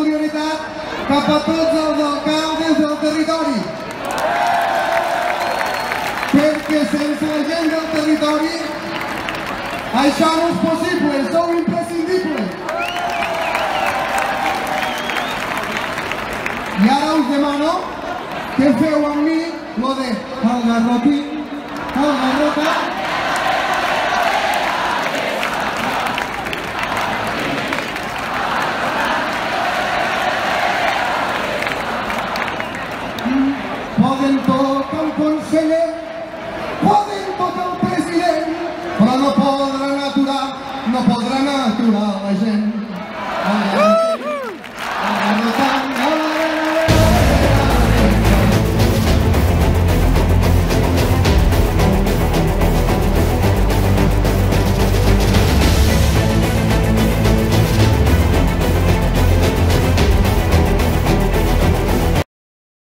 solidaritat cap a tots els alcaldes del territori. Perquè sense la gent del territori això no és possible, sou imprescindibles. I ara us demano que feu amb mi lo de el garrotín